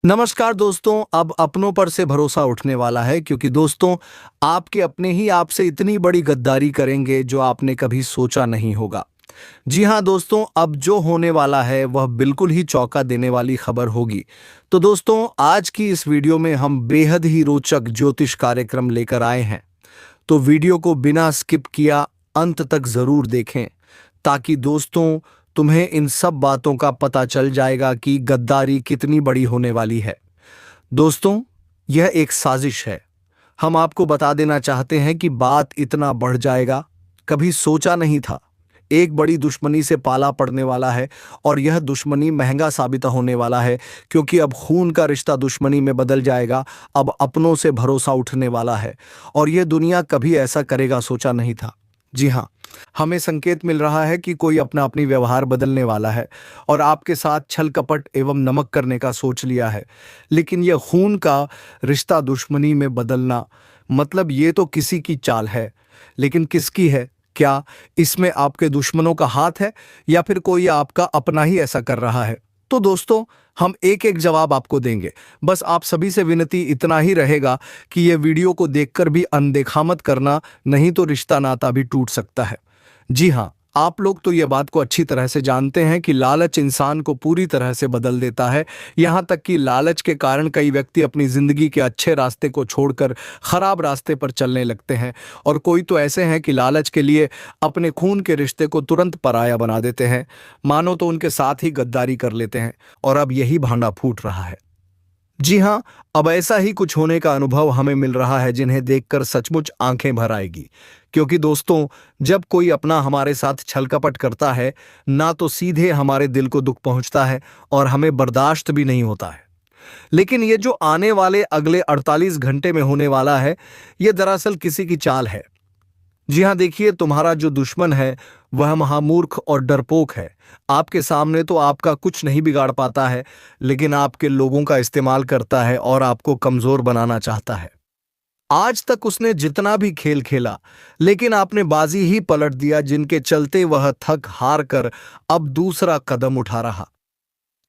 नमस्कार दोस्तों। अब अपनों पर से भरोसा उठने वाला है क्योंकि दोस्तों आपके अपने ही आपसे इतनी बड़ी गद्दारी करेंगे जो आपने कभी सोचा नहीं होगा। जी हाँ दोस्तों, अब जो होने वाला है वह बिल्कुल ही चौंका देने वाली खबर होगी। तो दोस्तों आज की इस वीडियो में हम बेहद ही रोचक ज्योतिष कार्यक्रम लेकर आए हैं। तो वीडियो को बिना स्किप किया अंत तक जरूर देखें ताकि दोस्तों तुम्हें इन सब बातों का पता चल जाएगा कि गद्दारी कितनी बड़ी होने वाली है। दोस्तों यह एक साजिश है। हम आपको बता देना चाहते हैं कि बात इतना बढ़ जाएगा कभी सोचा नहीं था। एक बड़ी दुश्मनी से पाला पड़ने वाला है और यह दुश्मनी महंगा साबित होने वाला है क्योंकि अब खून का रिश्ता दुश्मनी में बदल जाएगा। अब अपनों से भरोसा उठने वाला है और यह दुनिया कभी ऐसा करेगा सोचा नहीं था। जी हाँ, हमें संकेत मिल रहा है कि कोई अपनी व्यवहार बदलने वाला है और आपके साथ छल कपट एवं नमक करने का सोच लिया है। लेकिन यह खून का रिश्ता दुश्मनी में बदलना मतलब ये तो किसी की चाल है, लेकिन किसकी है? क्या इसमें आपके दुश्मनों का हाथ है या फिर कोई आपका अपना ही ऐसा कर रहा है? तो दोस्तों हम एक एक जवाब आपको देंगे। बस आप सभी से विनती इतना ही रहेगा कि ये वीडियो को देखकर भी अनदेखा मत करना, नहीं तो रिश्ता नाता भी टूट सकता है। जी हाँ, आप लोग तो ये बात को अच्छी तरह से जानते हैं कि लालच इंसान को पूरी तरह से बदल देता है। यहाँ तक कि लालच के कारण कई व्यक्ति अपनी जिंदगी के अच्छे रास्ते को छोड़कर खराब रास्ते पर चलने लगते हैं और कोई तो ऐसे हैं कि लालच के लिए अपने खून के रिश्ते को तुरंत पराया बना देते हैं, मानो तो उनके साथ ही गद्दारी कर लेते हैं और अब यही भांडा फूट रहा है। जी हाँ, अब ऐसा ही कुछ होने का अनुभव हमें मिल रहा है जिन्हें देखकर सचमुच आंखें भर आएगी। क्योंकि दोस्तों जब कोई अपना हमारे साथ छल कपट करता है ना तो सीधे हमारे दिल को दुख पहुंचता है और हमें बर्दाश्त भी नहीं होता है। लेकिन ये जो आने वाले अगले 48 घंटे में होने वाला है, ये दरअसल किसी की चाल है। जी हाँ, देखिए तुम्हारा जो दुश्मन है वह महामूर्ख और डरपोक है। आपके सामने तो आपका कुछ नहीं बिगाड़ पाता है, लेकिन आपके लोगों का इस्तेमाल करता है और आपको कमजोर बनाना चाहता है। आज तक उसने जितना भी खेल खेला, लेकिन आपने बाजी ही पलट दिया, जिनके चलते वह थक हार कर अब दूसरा कदम उठा रहा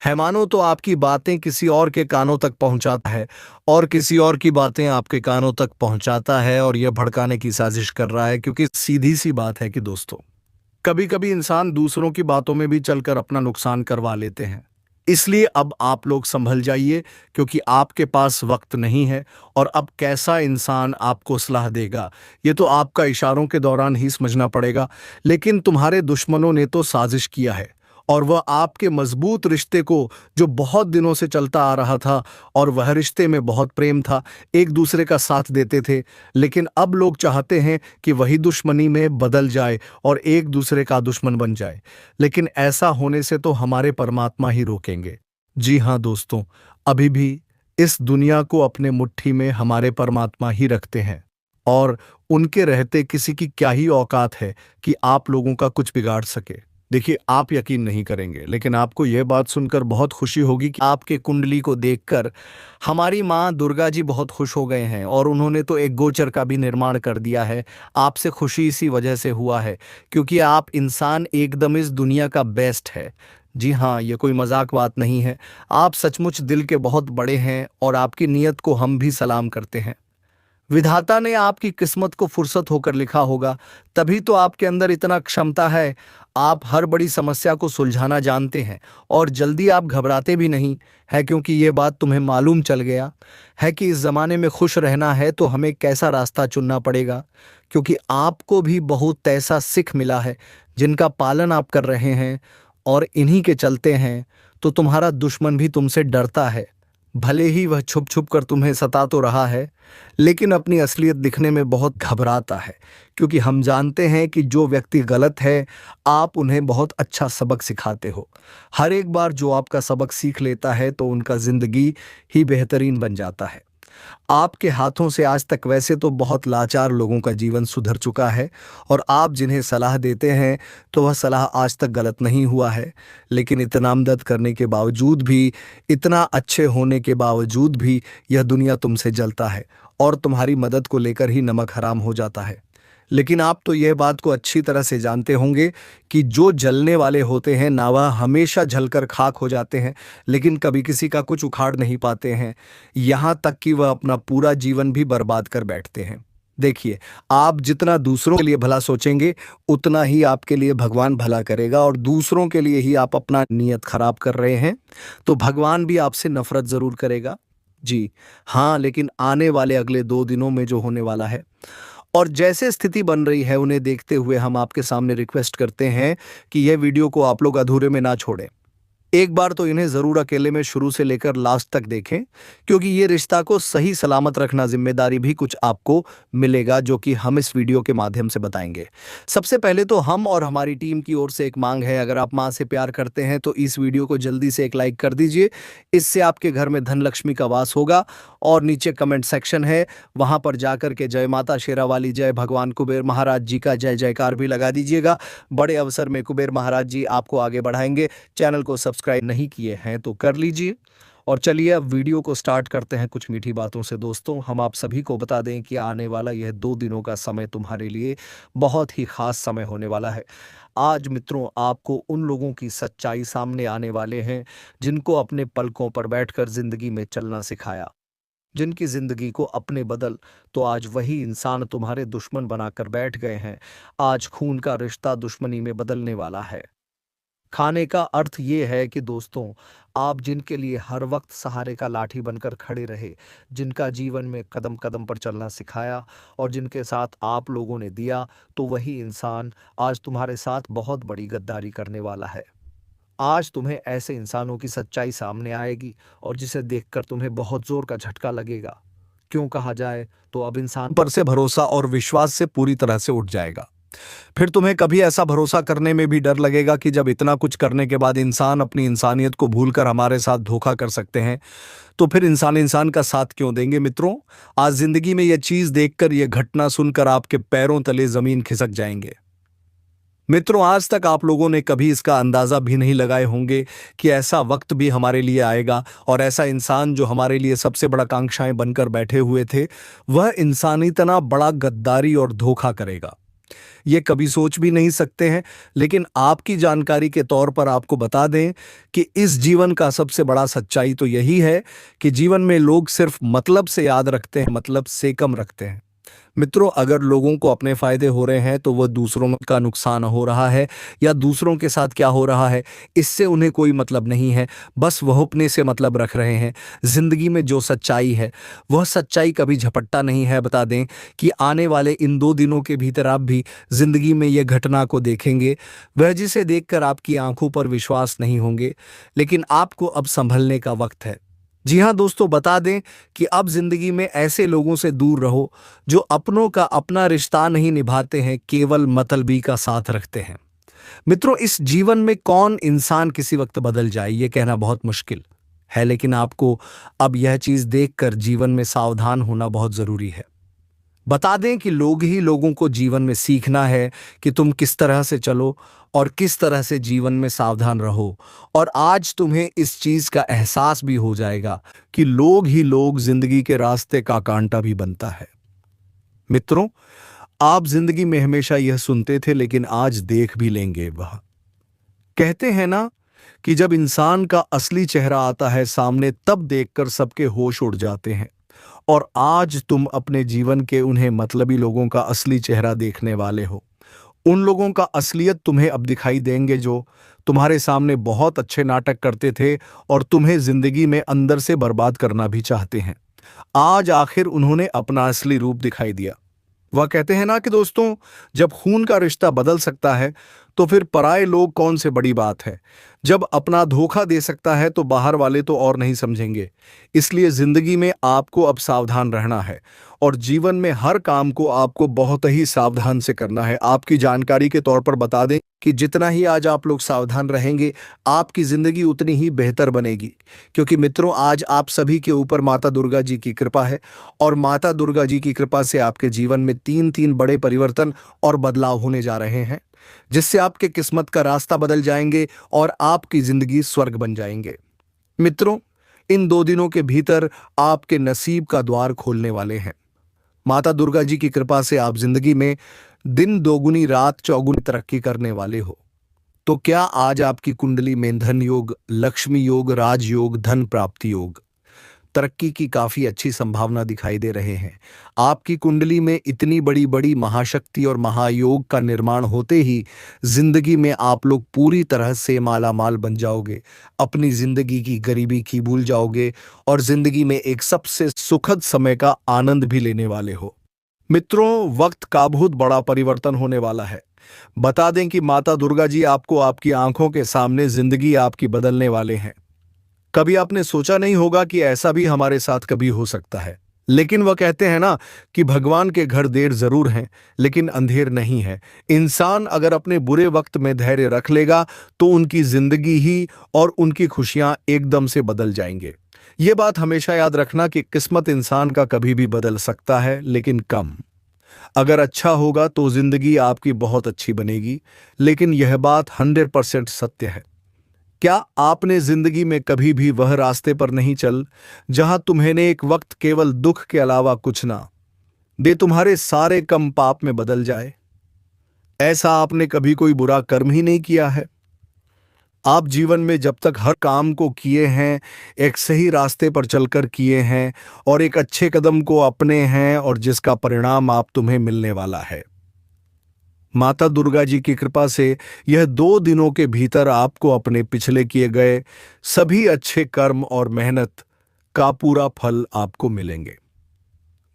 है। मानो तो आपकी बातें किसी और के कानों तक पहुंचाता है और किसी और की बातें आपके कानों तक पहुंचाता है और यह भड़काने की साजिश कर रहा है। क्योंकि सीधी सी बात है कि दोस्तों कभी कभी इंसान दूसरों की बातों में भी चलकर अपना नुकसान करवा लेते हैं। इसलिए अब आप लोग संभल जाइए क्योंकि आपके पास वक्त नहीं है और अब कैसा इंसान आपको सलाह देगा ये तो आपका इशारों के दौरान ही समझना पड़ेगा। लेकिन तुम्हारे दुश्मनों ने तो साजिश किया है और वह आपके मजबूत रिश्ते को, जो बहुत दिनों से चलता आ रहा था और वह रिश्ते में बहुत प्रेम था, एक दूसरे का साथ देते थे, लेकिन अब लोग चाहते हैं कि वही दुश्मनी में बदल जाए और एक दूसरे का दुश्मन बन जाए। लेकिन ऐसा होने से तो हमारे परमात्मा ही रोकेंगे। जी हाँ दोस्तों, अभी भी इस दुनिया को अपने मुट्ठी में हमारे परमात्मा ही रखते हैं और उनके रहते किसी की क्या ही औकात है कि आप लोगों का कुछ बिगाड़ सके। देखिए, आप यकीन नहीं करेंगे, लेकिन आपको यह बात सुनकर बहुत खुशी होगी कि आपके कुंडली को देखकर हमारी माँ दुर्गा जी बहुत खुश हो गए हैं और उन्होंने तो एक गोचर का भी निर्माण कर दिया है। आपसे खुशी इसी वजह से हुआ है क्योंकि आप इंसान एकदम इस दुनिया का बेस्ट है। जी हाँ, ये कोई मजाक बात नहीं है। आप सचमुच दिल के बहुत बड़े हैं और आपकी नीयत को हम भी सलाम करते हैं। विधाता ने आपकी किस्मत को फुर्सत होकर लिखा होगा, तभी तो आपके अंदर इतना क्षमता है। आप हर बड़ी समस्या को सुलझाना जानते हैं और जल्दी आप घबराते भी नहीं है क्योंकि ये बात तुम्हें मालूम चल गया है कि इस जमाने में खुश रहना है तो हमें कैसा रास्ता चुनना पड़ेगा। क्योंकि आपको भी बहुत ऐसा सिख मिला है जिनका पालन आप कर रहे हैं और इन्हीं के चलते हैं तो तुम्हारा दुश्मन भी तुमसे डरता है। भले ही वह छुप छुप कर तुम्हें सता तो रहा है, लेकिन अपनी असलियत दिखने में बहुत घबराता है क्योंकि हम जानते हैं कि जो व्यक्ति गलत है आप उन्हें बहुत अच्छा सबक सिखाते हो। हर एक बार जो आपका सबक सीख लेता है तो उनका जिंदगी ही बेहतरीन बन जाता है। आपके हाथों से आज तक वैसे तो बहुत लाचार लोगों का जीवन सुधर चुका है और आप जिन्हें सलाह देते हैं तो वह सलाह आज तक गलत नहीं हुआ है। लेकिन इतना मदद करने के बावजूद भी, इतना अच्छे होने के बावजूद भी यह दुनिया तुमसे जलता है और तुम्हारी मदद को लेकर ही नमक हराम हो जाता है। लेकिन आप तो यह बात को अच्छी तरह से जानते होंगे कि जो जलने वाले होते हैं ना वह हमेशा जलकर खाक हो जाते हैं, लेकिन कभी किसी का कुछ उखाड़ नहीं पाते हैं, यहाँ तक कि वह अपना पूरा जीवन भी बर्बाद कर बैठते हैं। देखिए, आप जितना दूसरों के लिए भला सोचेंगे उतना ही आपके लिए भगवान भला करेगा, और दूसरों के लिए ही आप अपना नीयत खराब कर रहे हैं तो भगवान भी आपसे नफरत जरूर करेगा। जी हाँ, लेकिन आने वाले अगले 2 दिनों में जो होने वाला है और जैसे स्थिति बन रही है उन्हें देखते हुए हम आपके सामने रिक्वेस्ट करते हैं कि यह वीडियो को आप लोग अधूरे में ना छोड़ें। एक बार तो इन्हें जरूर अकेले में शुरू से लेकर लास्ट तक देखें, क्योंकि ये रिश्ता को सही सलामत रखना जिम्मेदारी भी कुछ आपको मिलेगा, जो कि हम इस वीडियो के माध्यम से बताएंगे। सबसे पहले तो हम और हमारी टीम की ओर से एक मांग है, अगर आप माँ से प्यार करते हैं तो इस वीडियो को जल्दी से एक लाइक कर दीजिए। इससे आपके घर में धन लक्ष्मी का वास होगा। और नीचे कमेंट सेक्शन है, वहां पर जाकर के जय माता शेरावाली, जय भगवान कुबेर महाराज जी का जय जयकार भी लगा दीजिएगा। बड़े अवसर में कुबेर महाराज जी आपको आगे बढ़ाएंगे। चैनल को सब्सक्राइब नहीं किए हैं तो कर लीजिए। और चलिए अब वीडियो को स्टार्ट करते हैं कुछ मीठी बातों से। दोस्तों, हम आप सभी को बता दें कि आने वाला यह 2 दिनों का समय तुम्हारे लिए बहुत ही खास समय होने वाला है। आज मित्रों, आपको उन लोगों की सच्चाई सामने आने वाले हैं जिनको अपने पलकों पर बैठकर जिंदगी में चलना सिखाया, जिनकी जिंदगी को अपने बदल तो आज वही इंसान तुम्हारे दुश्मन बनाकर बैठ गए हैं। आज खून का रिश्ता दुश्मनी में बदलने वाला है। खाने का अर्थ ये है कि दोस्तों, आप जिनके लिए हर वक्त सहारे का लाठी बनकर खड़े रहे, जिनका जीवन में कदम कदम पर चलना सिखाया और जिनके साथ आप लोगों ने दिया, तो वही इंसान आज तुम्हारे साथ बहुत बड़ी गद्दारी करने वाला है। आज तुम्हें ऐसे इंसानों की सच्चाई सामने आएगी और जिसे देखकर तुम्हें बहुत जोर का झटका लगेगा। क्यों कहा जाए तो अब इंसान पर से भरोसा और विश्वास से पूरी तरह से उठ जाएगा। फिर तुम्हें कभी ऐसा भरोसा करने में भी डर लगेगा कि जब इतना कुछ करने के बाद इंसान अपनी इंसानियत को भूलकर हमारे साथ धोखा कर सकते हैं, तो फिर इंसान इंसान का साथ क्यों देंगे। मित्रों, आज जिंदगी में यह चीज देखकर, यह घटना सुनकर आपके पैरों तले जमीन खिसक जाएंगे। मित्रों, आज तक आप लोगों ने कभी इसका अंदाजा भी नहीं लगाए होंगे कि ऐसा वक्त भी हमारे लिए आएगा और ऐसा इंसान जो हमारे लिए सबसे बड़ा कांक्षाएं बनकर बैठे हुए थे, वह इंसान इतना बड़ा गद्दारी और धोखा करेगा। ये कभी सोच भी नहीं सकते हैं। लेकिन आपकी जानकारी के तौर पर आपको बता दें कि इस जीवन का सबसे बड़ा सच्चाई तो यही है कि जीवन में लोग सिर्फ मतलब से याद रखते हैं, मतलब से कम रखते हैं। मित्रों, अगर लोगों को अपने फायदे हो रहे हैं तो वह दूसरों का नुकसान हो रहा है या दूसरों के साथ क्या हो रहा है, इससे उन्हें कोई मतलब नहीं है। बस वह अपने से मतलब रख रहे हैं। जिंदगी में जो सच्चाई है वह सच्चाई कभी झपट्टा नहीं है। बता दें कि आने वाले इन 2 दिनों के भीतर आप भी जिंदगी में यह घटना को देखेंगे, वह जिसे देखकर आपकी आंखों पर विश्वास नहीं होंगे। लेकिन आपको अब संभलने का वक्त है। जी हाँ दोस्तों, बता दें कि अब जिंदगी में ऐसे लोगों से दूर रहो जो अपनों का अपना रिश्ता नहीं निभाते हैं, केवल मतलबी का साथ रखते हैं। मित्रों, इस जीवन में कौन इंसान किसी वक्त बदल जाए ये कहना बहुत मुश्किल है, लेकिन आपको अब यह चीज देखकर जीवन में सावधान होना बहुत जरूरी है। बता दें कि लोग ही लोगों को जीवन में सीखना है कि तुम किस तरह से चलो और किस तरह से जीवन में सावधान रहो। और आज तुम्हें इस चीज का एहसास भी हो जाएगा कि लोग ही लोग जिंदगी के रास्ते का कांटा भी बनता है। मित्रों, आप जिंदगी में हमेशा यह सुनते थे, लेकिन आज देख भी लेंगे। वह कहते हैं ना कि जब इंसान का असली चेहरा आता है सामने, तब देखकर सबके होश उड़ जाते हैं। और आज तुम अपने जीवन के उन्हें मतलबी लोगों का असली चेहरा देखने वाले हो। उन लोगों का असलियत तुम्हें अब दिखाई देंगे जो तुम्हारे सामने बहुत अच्छे नाटक करते थे और तुम्हें जिंदगी में अंदर से बर्बाद करना भी चाहते हैं। आज आखिर उन्होंने अपना असली रूप दिखाई दिया। वह कहते हैं ना कि दोस्तों, जब खून का रिश्ता बदल सकता है तो फिर पराये लोग कौन से बड़ी बात है। जब अपना धोखा दे सकता है तो बाहर वाले तो और नहीं समझेंगे। इसलिए जिंदगी में आपको अब सावधान रहना है और जीवन में हर काम को आपको बहुत ही सावधान से करना है। आपकी जानकारी के तौर पर बता दें कि जितना ही आज आप लोग सावधान रहेंगे, आपकी जिंदगी उतनी ही बेहतर बनेगी। क्योंकि मित्रों, आज आप सभी के ऊपर माता दुर्गा जी की कृपा है और माता दुर्गा जी की कृपा से आपके जीवन में 3 बड़े परिवर्तन और बदलाव होने जा रहे हैं, जिससे आपके किस्मत का रास्ता बदल जाएंगे और आपकी जिंदगी स्वर्ग बन जाएंगे। मित्रों, इन 2 दिनों के भीतर आपके नसीब का द्वार खोलने वाले हैं। माता दुर्गा जी की कृपा से आप जिंदगी में दिन दोगुनी रात चौगुनी तरक्की करने वाले हो। तो क्या आज आपकी कुंडली में धन योग, लक्ष्मी योग, राजयोग, धन प्राप्ति योग, तरक्की की काफी अच्छी संभावना दिखाई दे रहे हैं। आपकी कुंडली में इतनी बड़ी बड़ी महाशक्ति और महायोग का निर्माण होते ही जिंदगी में आप लोग पूरी तरह से माला माल बन जाओगे, अपनी जिंदगी की गरीबी की भूल जाओगे और जिंदगी में एक सबसे सुखद समय का आनंद भी लेने वाले हो। मित्रों, वक्त का बहुत बड़ा परिवर्तन होने वाला है। बता दें कि माता दुर्गा जी आपको आपकी आंखों के सामने जिंदगी आपकी बदलने वाले हैं। कभी आपने सोचा नहीं होगा कि ऐसा भी हमारे साथ कभी हो सकता है, लेकिन वह कहते हैं ना कि भगवान के घर देर जरूर हैं लेकिन अंधेर नहीं है। इंसान अगर अपने बुरे वक्त में धैर्य रख लेगा तो उनकी जिंदगी ही और उनकी खुशियां एकदम से बदल जाएंगे। ये बात हमेशा याद रखना कि किस्मत इंसान का कभी भी बदल सकता है, लेकिन कम। अगर अच्छा होगा तो जिंदगी आपकी बहुत अच्छी बनेगी, लेकिन यह बात 100% सत्य है। क्या आपने जिंदगी में कभी भी वह रास्ते पर नहीं चल जहां तुम्हें एक वक्त केवल दुख के अलावा कुछ ना दे, तुम्हारे सारे कम पाप में बदल जाए? ऐसा आपने कभी कोई बुरा कर्म ही नहीं किया है। आप जीवन में जब तक हर काम को किए हैं, एक सही रास्ते पर चलकर किए हैं और एक अच्छे कदम को अपने हैं और जिसका परिणाम आप तुम्हें मिलने वाला है। माता दुर्गा जी की कृपा से यह 2 दिनों के भीतर आपको अपने पिछले किए गए सभी अच्छे कर्म और मेहनत का पूरा फल आपको मिलेंगे।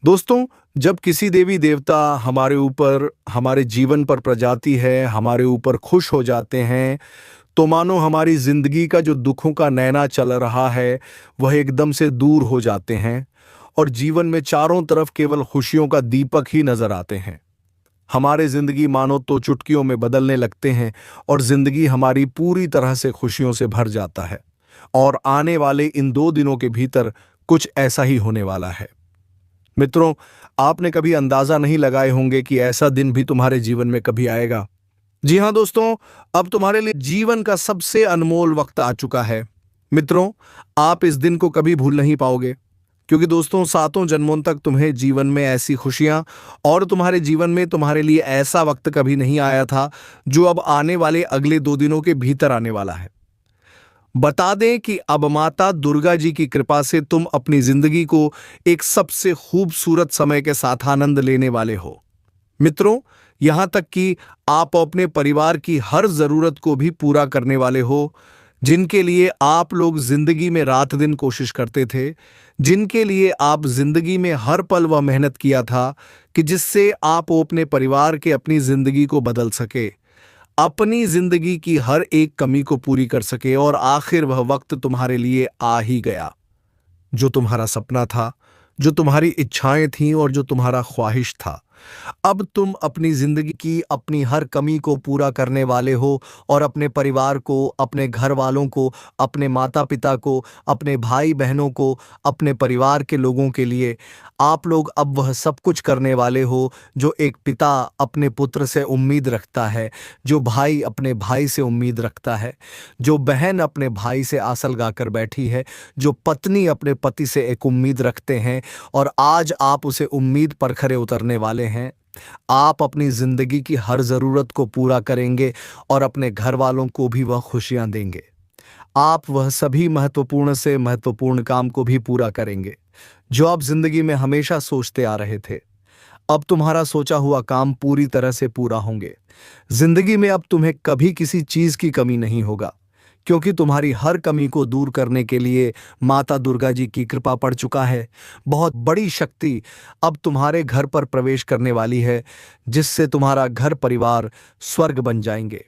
दोस्तों, जब किसी देवी देवता हमारे ऊपर, हमारे जीवन पर प्रजाति है, हमारे ऊपर खुश हो जाते हैं, तो मानो हमारी जिंदगी का जो दुखों का नैना चल रहा है वह एकदम से दूर हो जाते हैं और जीवन में चारों तरफ केवल खुशियों का दीपक ही नजर आते हैं। हमारे जिंदगी मानो तो चुटकियों में बदलने लगते हैं और जिंदगी हमारी पूरी तरह से खुशियों से भर जाता है। और आने वाले इन 2 दिनों के भीतर कुछ ऐसा ही होने वाला है। मित्रों, आपने कभी अंदाजा नहीं लगाए होंगे कि ऐसा दिन भी तुम्हारे जीवन में कभी आएगा। जी हां दोस्तों, अब तुम्हारे लिए जीवन का सबसे अनमोल वक्त आ चुका है। मित्रों, आप इस दिन को कभी भूल नहीं पाओगे, क्योंकि दोस्तों 7 जन्मों तक तुम्हें जीवन में ऐसी खुशियां और तुम्हारे जीवन में तुम्हारे लिए ऐसा वक्त कभी नहीं आया था जो अब आने वाले अगले 2 दिनों के भीतर आने वाला है। बता दें कि अब माता दुर्गा जी की कृपा से तुम अपनी जिंदगी को एक सबसे खूबसूरत समय के साथ आनंद लेने वाले हो। मित्रों, यहां तक कि आप अपने परिवार की हर जरूरत को भी पूरा करने वाले हो, जिनके लिए आप लोग जिंदगी में रात दिन कोशिश करते थे, जिनके लिए आप जिंदगी में हर पल वह मेहनत किया था कि जिससे आप अपने परिवार के अपनी जिंदगी को बदल सके, अपनी जिंदगी की हर एक कमी को पूरी कर सके। और आखिर वह वक्त तुम्हारे लिए आ ही गया, जो तुम्हारा सपना था, जो तुम्हारी इच्छाएं थीं और जो तुम्हारा ख्वाहिश था। अब तुम अपनी जिंदगी की अपनी हर कमी को पूरा करने वाले हो और अपने परिवार को, अपने घर वालों को, अपने माता पिता को, अपने भाई बहनों को, अपने परिवार के लोगों के लिए आप लोग अब वह सब कुछ करने वाले हो जो एक पिता अपने पुत्र से उम्मीद रखता है, जो भाई अपने भाई से उम्मीद रखता है, जो बहन अपने भाई से आस लगाकर बैठी है, जो पत्नी अपने पति से एक उम्मीद रखते हैं। और आज आप उसे उम्मीद पर खरे उतरने वाले हैं। आप अपनी जिंदगी की हर जरूरत को पूरा करेंगे और अपने घर वालों को भी वह खुशियां देंगे। आप वह सभी महत्वपूर्ण से महत्वपूर्ण काम को भी पूरा करेंगे जो आप जिंदगी में हमेशा सोचते आ रहे थे। अब तुम्हारा सोचा हुआ काम पूरी तरह से पूरा होंगे। जिंदगी में अब तुम्हें कभी किसी चीज की कमी नहीं होगा, क्योंकि तुम्हारी हर कमी को दूर करने के लिए माता दुर्गा जी की कृपा पड़ चुका है। बहुत बड़ी शक्ति अब तुम्हारे घर पर प्रवेश करने वाली है, जिससे तुम्हारा घर परिवार स्वर्ग बन जाएंगे।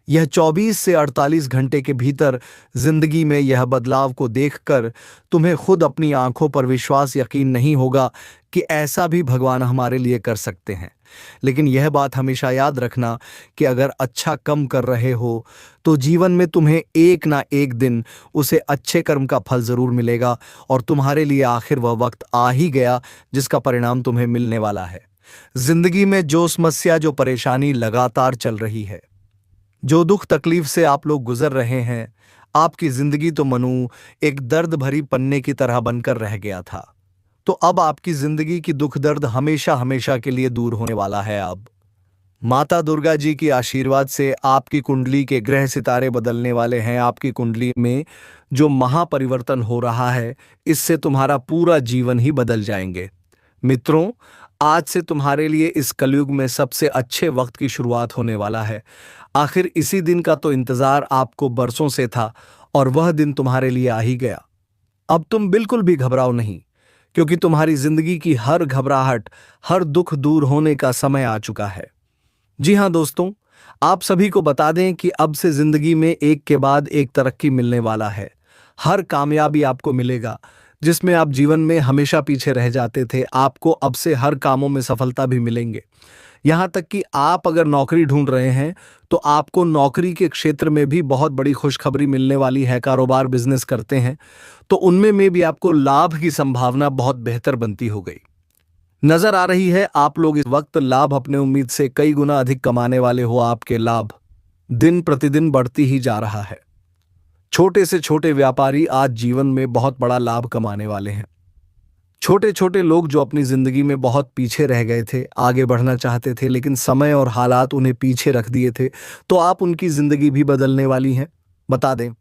यह 24 से 48 घंटे के भीतर जिंदगी में यह बदलाव को देखकर तुम्हें खुद अपनी आंखों पर विश्वास, यकीन नहीं होगा कि ऐसा भी भगवान हमारे लिए कर सकते हैं। लेकिन यह बात हमेशा याद रखना कि अगर अच्छा कम कर रहे हो तो जीवन में तुम्हें एक ना एक दिन उसे अच्छे कर्म का फल जरूर मिलेगा और तुम्हारे लिए आखिर वह वक्त आ ही गया जिसका परिणाम तुम्हें मिलने वाला है। जिंदगी में जो समस्या, जो परेशानी लगातार चल रही है, जो दुख तकलीफ से आप लोग गुजर रहे हैं, आपकी जिंदगी तो मनु एक दर्द भरी पन्ने की तरह बनकर रह गया था। तो अब आपकी जिंदगी की दुख दर्द हमेशा हमेशा के लिए दूर होने वाला है। अब माता दुर्गा जी की आशीर्वाद से आपकी कुंडली के ग्रह सितारे बदलने वाले हैं। आपकी कुंडली में जो महापरिवर्तन हो रहा है, इससे तुम्हारा पूरा जीवन ही बदल जाएंगे। मित्रों, आज से तुम्हारे लिए इस कलयुग में सबसे अच्छे वक्त की शुरुआत होने वाला है। आखिर इसी दिन का तो इंतजार आपको बरसों से था और वह दिन तुम्हारे लिए आ ही गया। अब तुम बिल्कुल भी घबराओ नहीं, क्योंकि तुम्हारी जिंदगी की हर घबराहट, हर दुख दूर होने का समय आ चुका है। जी हाँ दोस्तों, आप सभी को बता दें कि अब से जिंदगी में एक के बाद एक तरक्की मिलने वाला है। हर कामयाबी आपको मिलेगा। जिसमें आप जीवन में हमेशा पीछे रह जाते थे, आपको अब से हर कामों में सफलता भी मिलेंगे। यहाँ तक कि आप अगर नौकरी ढूंढ रहे हैं तो आपको नौकरी के क्षेत्र में भी बहुत बड़ी खुशखबरी मिलने वाली है। कारोबार बिजनेस करते हैं तो उनमें में भी आपको लाभ की संभावना बहुत बेहतर बनती हो गई नजर आ रही है। आप लोग इस वक्त लाभ अपने उम्मीद से कई गुना अधिक कमाने वाले हो। आपके लाभ दिन प्रतिदिन बढ़ती ही जा रहा है। छोटे से छोटे व्यापारी आज जीवन में बहुत बड़ा लाभ कमाने वाले हैं। छोटे छोटे लोग जो अपनी जिंदगी में बहुत पीछे रह गए थे, आगे बढ़ना चाहते थे लेकिन समय और हालात उन्हें पीछे रख दिए थे, तो आप उनकी जिंदगी भी बदलने वाली हैं। बता दें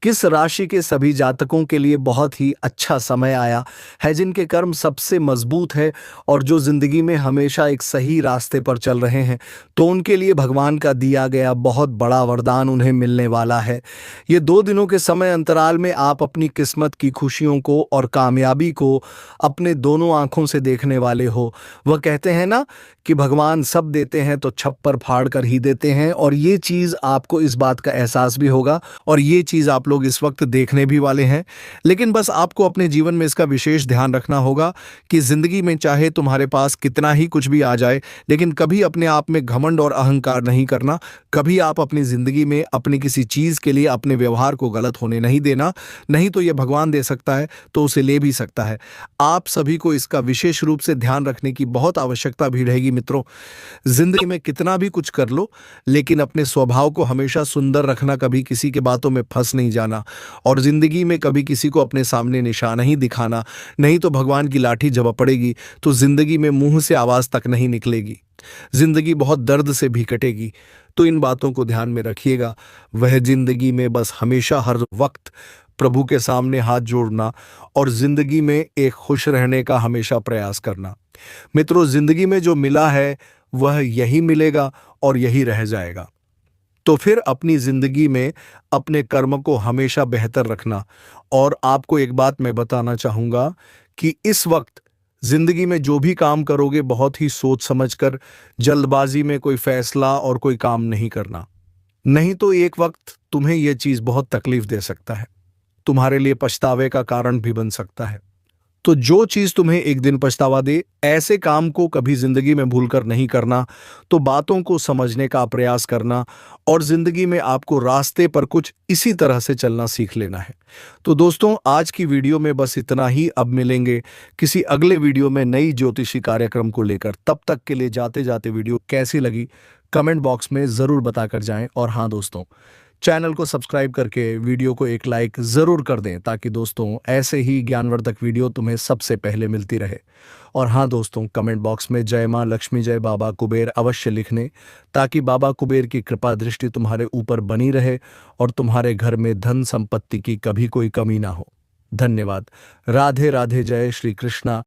किस राशि के सभी जातकों के लिए बहुत ही अच्छा समय आया है, जिनके कर्म सबसे मजबूत है और जो जिंदगी में हमेशा एक सही रास्ते पर चल रहे हैं, तो उनके लिए भगवान का दिया गया बहुत बड़ा वरदान उन्हें मिलने वाला है। ये 2 दिनों के समय अंतराल में आप अपनी किस्मत की खुशियों को और कामयाबी को अपने दोनों आंखों से देखने वाले हो। वह कहते हैं ना कि भगवान सब देते हैं तो छप्पर फाड़ कर ही देते हैं, और ये चीज़ आपको इस बात का एहसास भी होगा और ये चीज़ आप लोग इस वक्त देखने भी वाले हैं। लेकिन बस आपको अपने जीवन में इसका विशेष ध्यान रखना होगा कि जिंदगी में चाहे तुम्हारे पास कितना ही कुछ भी आ जाए, लेकिन कभी अपने आप में घमंड और अहंकार नहीं करना। कभी आप अपनी जिंदगी में अपनी किसी चीज़ के लिए अपने व्यवहार को गलत होने नहीं देना। नहीं तो यह भगवान दे सकता है तो उसे ले भी सकता है। आप सभी को इसका विशेष रूप से ध्यान रखने की बहुत आवश्यकता भी रहेगी। मित्रों, जिंदगी में कितना भी कुछ कर लो, लेकिन अपने स्वभाव को हमेशा सुंदर रखना, कभी किसी के बातों में फंस नहीं जाना और जिंदगी में कभी किसी को अपने सामने निशाना ही दिखाना। नहीं तो भगवान की लाठी जब पड़ेगी तो जिंदगी में मुंह से आवाज तक नहीं निकलेगी। जिंदगी बहुत दर्द से भी कटेगी। तो इन बातों को ध्यान में रखिएगा। वह जिंदगी में बस हमेशा हर वक्त प्रभु के सामने हाथ जोड़ना और जिंदगी में एक खुश रहने का हमेशा प्रयास करना। मित्रों, जिंदगी में जो मिला है वह यही मिलेगा और यही रह जाएगा। तो फिर अपनी जिंदगी में अपने कर्म को हमेशा बेहतर रखना। और आपको एक बात मैं बताना चाहूंगा कि इस वक्त जिंदगी में जो भी काम करोगे बहुत ही सोच समझकर, जल्दबाजी में कोई फैसला और कोई काम नहीं करना। नहीं तो एक वक्त तुम्हें यह चीज बहुत तकलीफ दे सकता है, तुम्हारे लिए पछतावे का कारण भी बन सकता है। तो जो चीज तुम्हें एक दिन पछतावा दे, ऐसे काम को कभी जिंदगी में भूलकर नहीं करना। तो बातों को समझने का प्रयास करना और जिंदगी में आपको रास्ते पर कुछ इसी तरह से चलना सीख लेना है। तो दोस्तों, आज की वीडियो में बस इतना ही। अब मिलेंगे किसी अगले वीडियो में नई ज्योतिषी कार्यक्रम को लेकर। तब तक के लिए जाते जाते वीडियो कैसी लगी कमेंट बॉक्स में जरूर बताकर जाएं। और हाँ दोस्तों, चैनल को सब्सक्राइब करके वीडियो को एक लाइक जरूर कर दें, ताकि दोस्तों ऐसे ही ज्ञानवर्धक वीडियो तुम्हें सबसे पहले मिलती रहे। और हाँ दोस्तों, कमेंट बॉक्स में जय मां लक्ष्मी जय बाबा कुबेर अवश्य लिखने, ताकि बाबा कुबेर की कृपा दृष्टि तुम्हारे ऊपर बनी रहे और तुम्हारे घर में धन संपत्ति की कभी कोई कमी ना हो। धन्यवाद। राधे राधे। जय श्री कृष्णा।